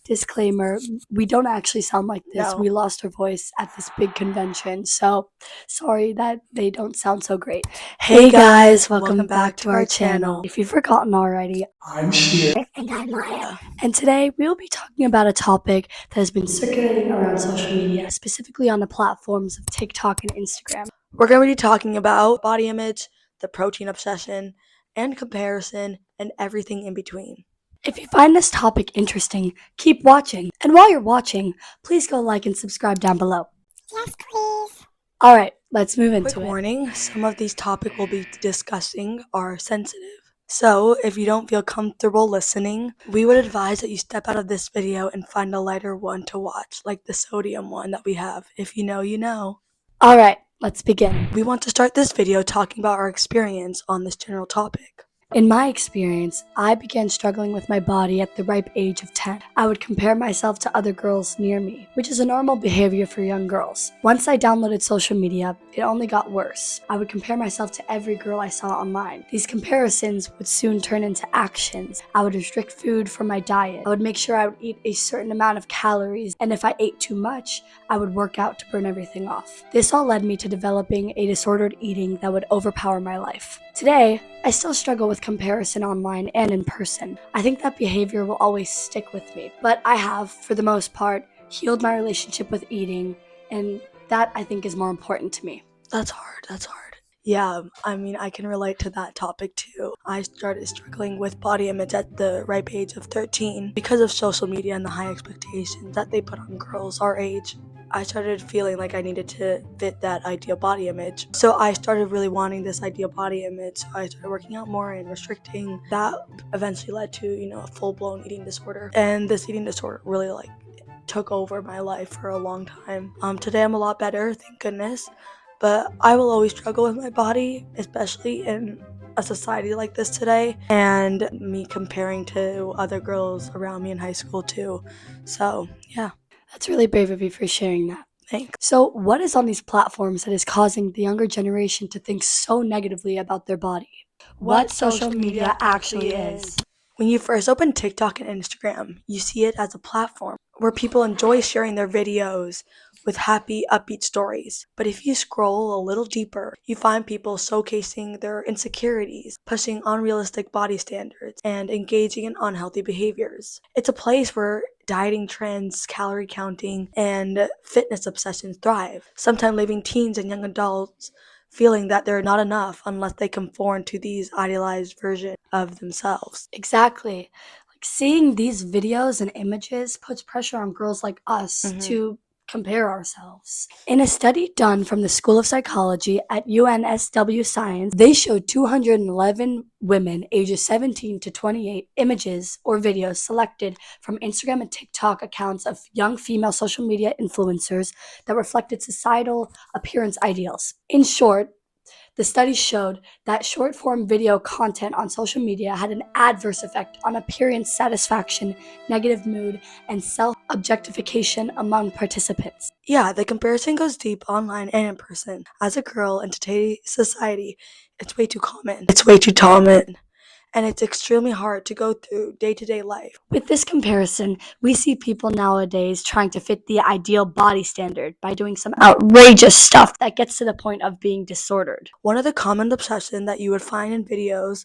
Disclaimer, we don't actually sound like this. No. We lost our voice at this big convention, so sorry that they don't sound so great. Hey guys, welcome back to our channel. If you've forgotten already, I'm Sheer. And I'm Maya. and today we will be talking about a topic that has been circulating around social media, specifically on the platforms of TikTok and Instagram. We're going to be talking about body image, the protein obsession, and comparison, and everything in between. If you find this topic interesting, keep watching. And while you're watching, please go like and subscribe down below. Yes, please. Alright, let's move into Quick it. warning, some of these topics we'll be discussing are sensitive. So, if you don't feel comfortable listening, we would advise that you step out of this video and find a lighter one to watch, like the sodium one that we have. If you know, you know. Alright, let's begin. We want to start this video talking about our experience on this general topic. In my experience, I began struggling with my body at the ripe age of 10. I would compare myself to other girls near me, which is a normal behavior for young girls. Once I downloaded social media, it only got worse. I would compare myself to every girl I saw online. These comparisons would soon turn into actions. I would restrict food from my diet. I would make sure I would eat a certain amount of calories, and if I ate too much, I would work out to burn everything off. This all led me to developing a disordered eating that would overpower my life. Today, I still struggle with comparison online and in person. I think that behavior will always stick with me, but I have, for the most part, healed my relationship with eating, and that I think is more important to me. That's hard. Yeah, I mean, I can relate to that topic too. I started struggling with body image at the ripe age of 13 because of social media and the high expectations that they put on girls our age. I started feeling like I needed to fit that ideal body image. So I started really wanting this ideal body image. So I started working out more and restricting. That eventually led to, a full-blown eating disorder. And this eating disorder really took over my life for a long time. Today I'm a lot better, thank goodness. But I will always struggle with my body, especially in a society like this today, and me comparing to other girls around me in high school too. So, yeah. That's really brave of you for sharing that. Thanks. So, what is on these platforms that is causing the younger generation to think so negatively about their body? What social media actually is. When you first open TikTok and Instagram, you see it as a platform where people enjoy sharing their videos with happy, upbeat stories. But if you scroll a little deeper, you find people showcasing their insecurities, pushing unrealistic body standards, and engaging in unhealthy behaviors. It's a place where dieting trends, calorie counting, and fitness obsessions thrive, sometimes leaving teens and young adults feeling that they're not enough unless they conform to these idealized versions of themselves. Exactly. Like seeing these videos and images puts pressure on girls like us to compare ourselves. In a study done from the School of Psychology at UNSW Science, they showed 211 women ages 17 to 28 images or videos selected from Instagram and TikTok accounts of young female social media influencers that reflected societal appearance ideals. In short, the study showed that short-form video content on social media had an adverse effect on appearance satisfaction, negative mood, and self-objectification among participants. Yeah, the comparison goes deep online and in person. As a girl in today's society, it's way too common. And it's extremely hard to go through day-to-day life. With this comparison, we see people nowadays trying to fit the ideal body standard by doing some outrageous stuff that gets to the point of being disordered. One of the common obsession that you would find in videos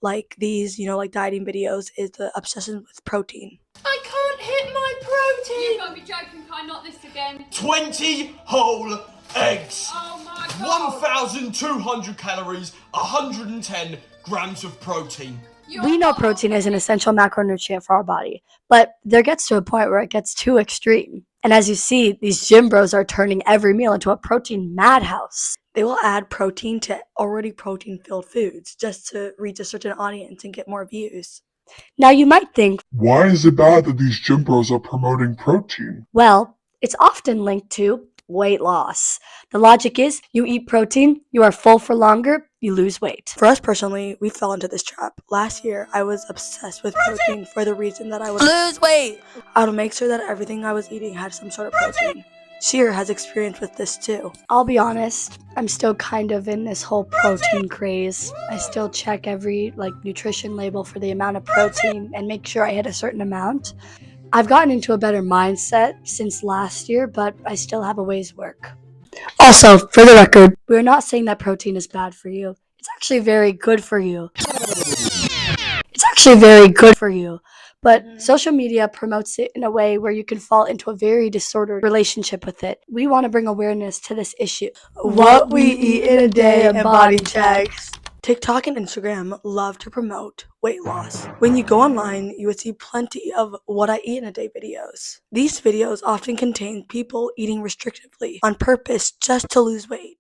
like these, like dieting videos, is the obsession with protein. I can't hit my protein! You've got to be joking, Kai, not this again. 20 whole eggs. Oh my god. 1,200 calories, 110 grams of protein. We know protein is an essential macronutrient for our body, but there gets to a point where it gets too extreme. And as you see, these gym bros are turning every meal into a protein madhouse. They will add protein to already protein-filled foods just to reach a certain audience and get more views. Now you might think, why is it bad that these gym bros are promoting protein? well, it's often linked to weight loss. The logic is, you eat protein, you are full for longer, you lose weight. For us personally, we fell into this trap. Last year, I was obsessed with protein for the reason that I would lose weight. I would make sure that everything I was eating had some sort of protein. Sheer has experience with this too. I'll be honest, I'm still kind of in this whole protein craze. I still check every nutrition label for the amount of protein and make sure I hit a certain amount. I've gotten into a better mindset since last year, but I still have a ways to work. Also, for the record, we're not saying that protein is bad for you. It's actually very good for you. But social media promotes it in a way where you can fall into a very disordered relationship with it. We want to bring awareness to this issue. What we eat in a day and body checks. TikTok and Instagram love to promote weight loss. When you go online, you would see plenty of what I eat in a day videos. These videos often contain people eating restrictively on purpose just to lose weight.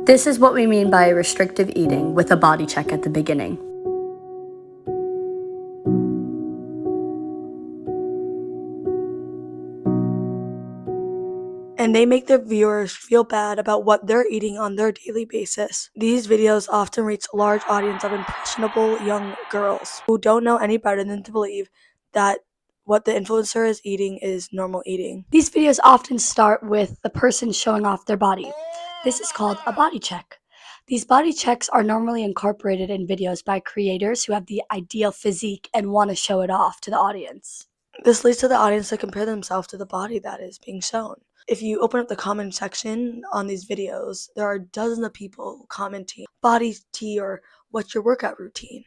This is what we mean by restrictive eating with a body check at the beginning. And they make their viewers feel bad about what they're eating on their daily basis. These videos often reach a large audience of impressionable young girls who don't know any better than to believe that what the influencer is eating is normal eating. These videos often start with the person showing off their body. This is called a body check. These body checks are normally incorporated in videos by creators who have the ideal physique and want to show it off to the audience. This leads to the audience to compare themselves to the body that is being shown. If you open up the comment section on these videos, there are dozens of people commenting body tea or what's your workout routine.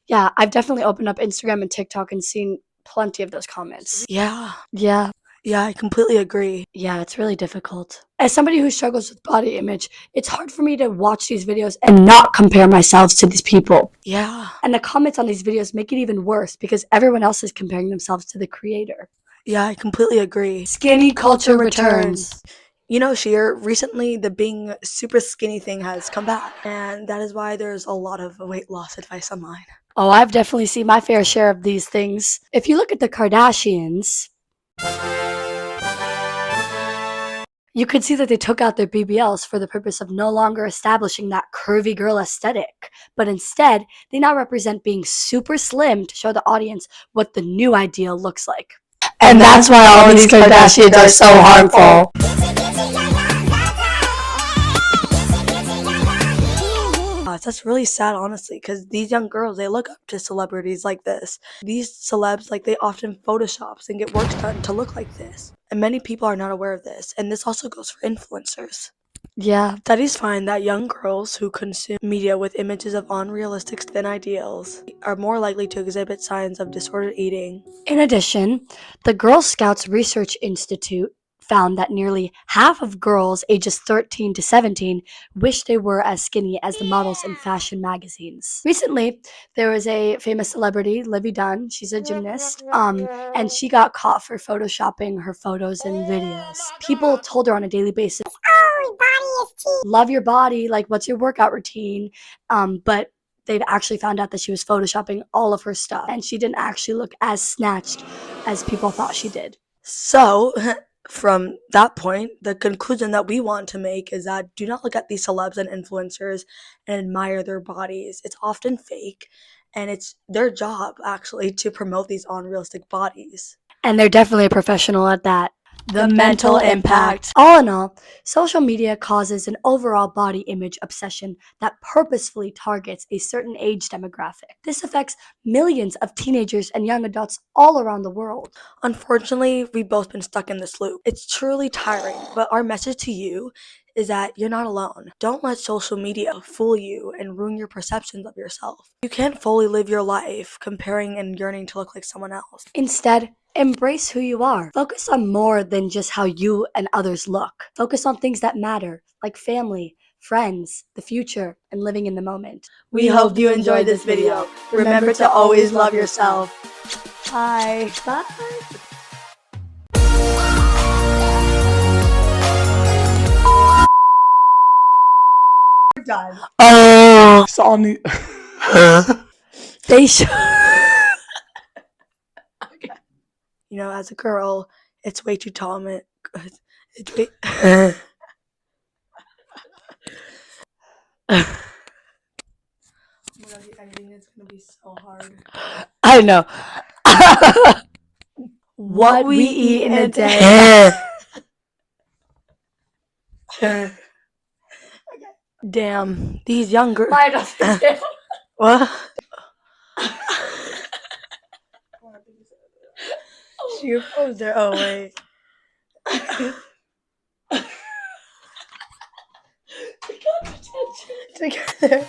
Yeah, I've definitely opened up Instagram and TikTok and seen plenty of those comments. Yeah, Yeah, I completely agree. yeah, it's really difficult. As somebody who struggles with body image, it's hard for me to watch these videos and not compare myself to these people. Yeah, And the comments on these videos make it even worse because everyone else is comparing themselves to the creator. I completely agree. Skinny culture returns. You know, Sheer, recently the being super skinny thing has come back, and that is why there's a lot of weight loss advice online. Oh, I've definitely seen my fair share of these things. If you look at the Kardashians, you could see that they took out their BBLs for the purpose of no longer establishing that curvy girl aesthetic, but instead, they now represent being super slim to show the audience what the new ideal looks like. And that's why all these Kardashians are so harmful. That's really sad, honestly, because these young girls, they look up to celebrities like this. These celebs, like, they often photoshops and get work done to look like this. And many people are not aware of this. And this also goes for influencers. Yeah, Studies find that young girls who consume media with images of unrealistic thin ideals are more likely to exhibit signs of disordered eating. in addition, the Girl Scouts Research Institute found that nearly half of girls ages 13 to 17 wish they were as skinny as the models in fashion magazines. Recently, there was a famous celebrity, Livy Dunn. She's a gymnast, and she got caught for photoshopping her photos and videos. People told her on a daily basis, "Oh, body is cheap. Love your body. Like, what's your workout routine?" But they've actually found out that she was photoshopping all of her stuff, and she didn't actually look as snatched as people thought she did. So, from that point, the conclusion that we want to make is that do not look at these celebs and influencers and admire their bodies. It's often fake, and it's their job, actually, to promote these unrealistic bodies. And they're definitely a professional at that. The mental impact. All in all, social media causes an overall body image obsession that purposefully targets a certain age demographic. This affects millions of teenagers and young adults all around the world. Unfortunately, we've both been stuck in this loop. It's truly tiring, but our message to you is that you're not alone. Don't let social media fool you and ruin your perceptions of yourself. You can't fully live your life comparing and yearning to look like someone else. Instead, embrace who you are. Focus on more than just how you and others look. Focus on things that matter, like family, friends, the future, and living in the moment. We hope you enjoyed this video. Remember to always love yourself. Bye. Bye. Done. Oh, They should. You know, as a girl, it's way too tall. It's way. Oh my god, the editing is gonna be so hard. I know. What we eat in a day. Damn, these young girls. I don't think What? Your phone's there. Oh, wait. Together.